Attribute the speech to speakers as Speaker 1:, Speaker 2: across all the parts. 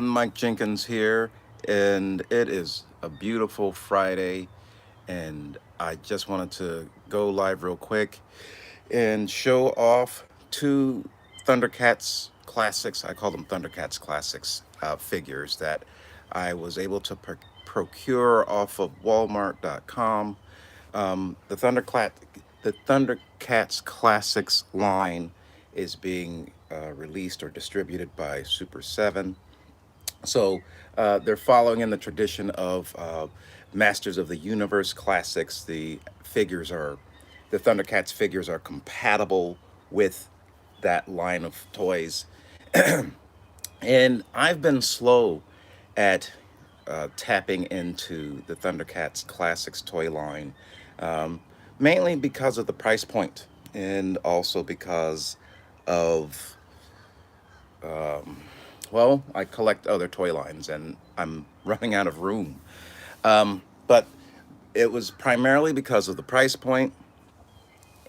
Speaker 1: Mike Jenkins here, and it is a beautiful Friday. And I just wanted to go live real quick and show off two Thundercats classics. I call them Thundercats classics figures that I was able to procure off of Walmart.com. The Thundercats Classics line is being released or distributed by Super 7. So they're following in the tradition of Masters of the Universe classics. The Thundercats figures are compatible with that line of toys, and I've been slow at tapping into the Thundercats classics toy line, um, mainly because of the price point, and also because of I collect other toy lines and I'm running out of room. But it was primarily because of the price point,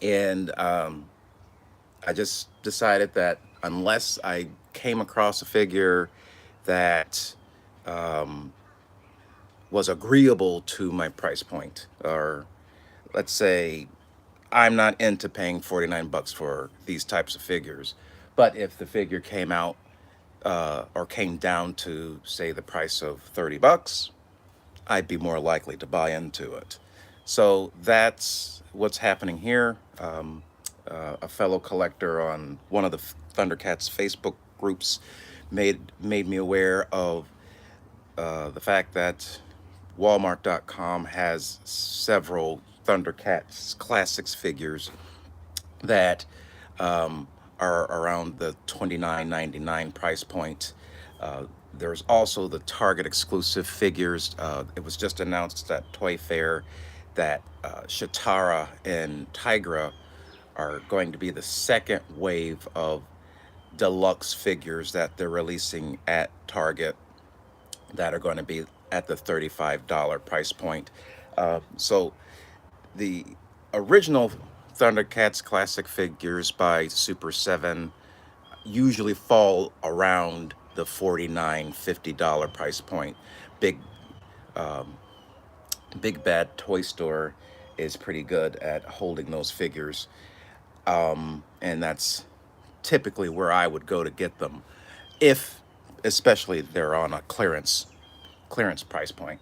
Speaker 1: and I just decided that unless I came across a figure that was agreeable to my price point, or let's say I'm not into paying 49 bucks for these types of figures, but if the figure came out or came down to say the price of 30 bucks, I'd be more likely to buy into it. So that's what's happening here. A fellow collector on one of the Thundercats Facebook groups made me aware of the fact that Walmart.com has several Thundercats classics figures that are around the $29.99 price point. There's also the Target exclusive figures. It was just announced at Toy Fair that Cheetara and Pumyra are going to be the second wave of deluxe figures that they're releasing at Target that are going to be at the $35 price point. So the original Thundercats classic figures by Super 7 usually fall around the $49, $50 price point. Big Big Bad Toy Store is pretty good at holding those figures, and that's typically where I would go to get them, if especially they're on a clearance price point.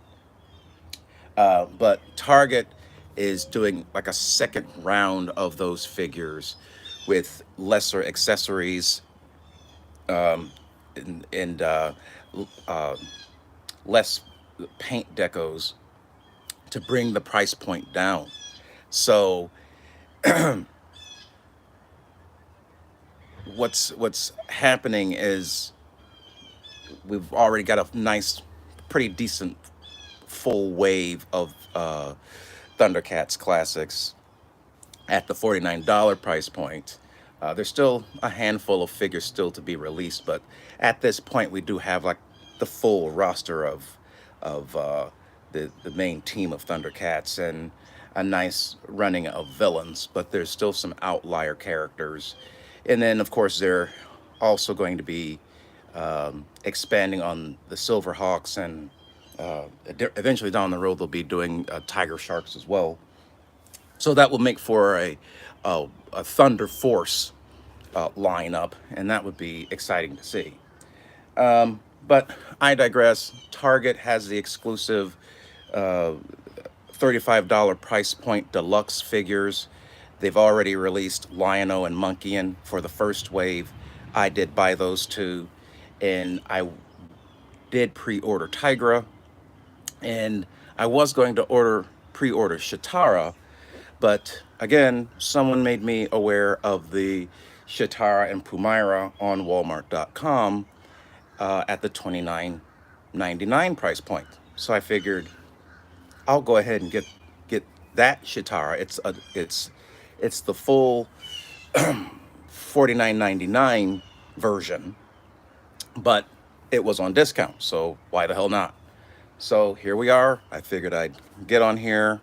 Speaker 1: But Target is doing like a second round of those figures with lesser accessories and less paint decos to bring the price point down. So what's happening is we've already got a nice, pretty decent full wave of Thundercats classics at the $49 price point. There's still a handful of figures still to be released, but at this point we do have like the full roster of the main team of Thundercats and a nice running of villains. But there's still some outlier characters, and then of course they're also going to be expanding on the Silverhawks, and eventually down the road they'll be doing Tiger Sharks as well. So that will make for a Thunder Force lineup, and that would be exciting to see. But I digress. Target has the exclusive uh, $35 price point deluxe figures. They've already released Lion-O and Monkeyin for the first wave. I did buy those two, and I did pre-order Tigra, and I was going to pre-order Cheetara, but again, someone made me aware of the Cheetara and Pumyra on Walmart.com at the $29.99 price point. So I figured I'll go ahead and get that Cheetara. It's the full $49.99 version, but it was on discount. So why the hell not? So here we are. I figured I'd get on here,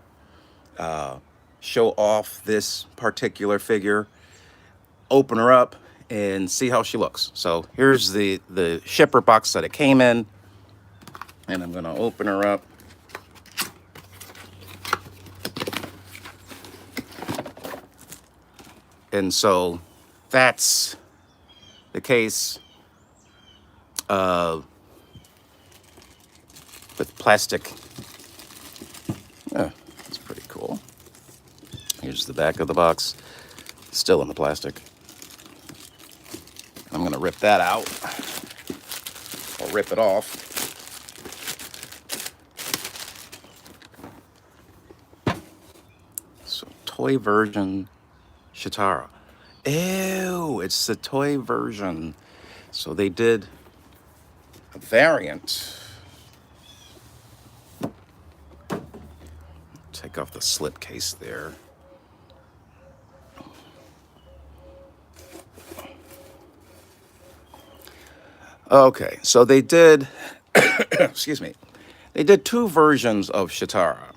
Speaker 1: show off this particular figure, open her up, and see how she looks. So here's the shipper box that it came in, and I'm gonna open her up. And so that's the case with plastic. That's pretty cool. Here's the back of the box, still in the plastic. I'm going to rip that out, or rip it off. So, toy version Cheetara. Ew, it's the toy version. So they did a variant. Take off the slip case there. Okay, so they did, excuse me, they did two versions of Cheetara.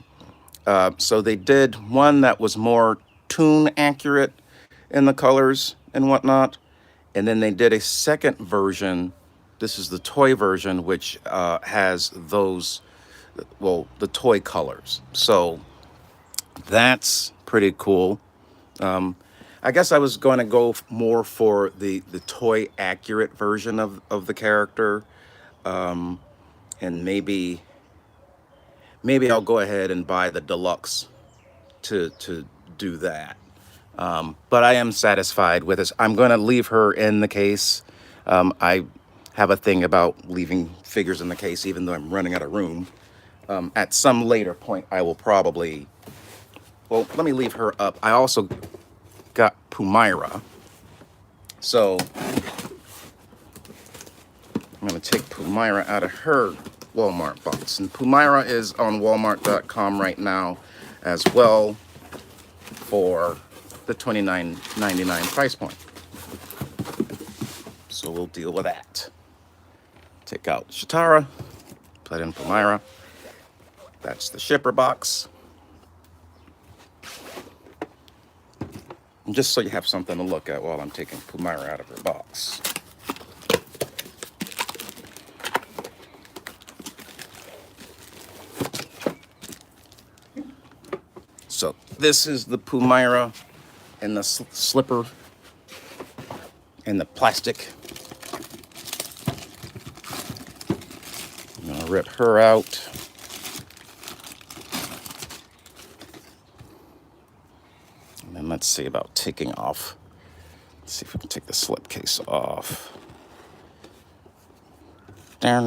Speaker 1: So they did one that was more toon accurate in the colors and whatnot. And then they did a second version. This is the toy version, which has those, well, the toy colors. So that's pretty cool. I guess I was going to go more for the toy accurate version of the character. And maybe I'll go ahead and buy the deluxe to do that. But I am satisfied with this. I'm going to leave her in the case. I have a thing about leaving figures in the case, even though I'm running out of room. At some later point, I will probably... Well, let me leave her up. I also got Pumyra. So I'm going to take Pumyra out of her Walmart box. And Pumyra is on Walmart.com right now as well for the $29.99 price point. So we'll deal with that. Take out Cheetara, put in Pumyra. That's the shipper box. And just so you have something to look at while I'm taking Pumyra out of her box. So this is the Pumyra and the slipper and the plastic. I'm gonna rip her out. And then let's see about taking off. Let's see if we can take the slipcase off. Down.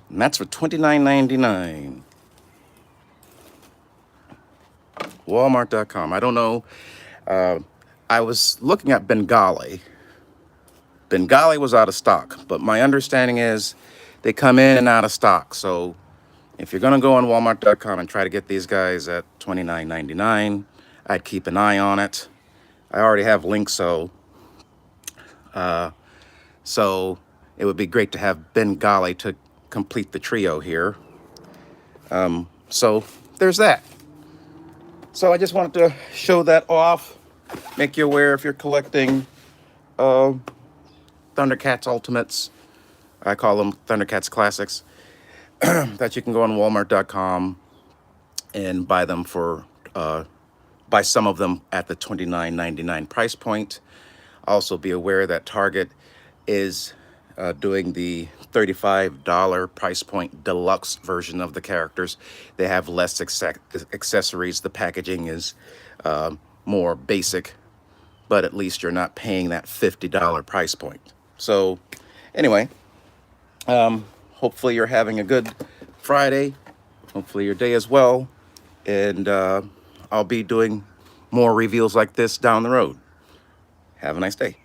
Speaker 1: And that's for $29.99. Walmart.com. I don't know. I was looking at Bengali. Bengali was out of stock, but my understanding is they come in and out of stock. So if you're going to go on Walmart.com and try to get these guys at $29.99, I'd keep an eye on it. I already have links, so it would be great to have Bengali to complete the trio here. So there's that. So I just wanted to show that off, make you aware if you're collecting Thundercats Ultimates. I call them Thundercats Classics. That you can go on Walmart.com and buy them for buy some of them at the $29.99 price point. Also be aware that Target is doing the $35 price point deluxe version of the characters. They have less accessories. The packaging is more basic, but at least you're not paying that $50 price point. So anyway, hopefully you're having a good Friday. Hopefully your day as well. And I'll be doing more reviews like this down the road. Have a nice day.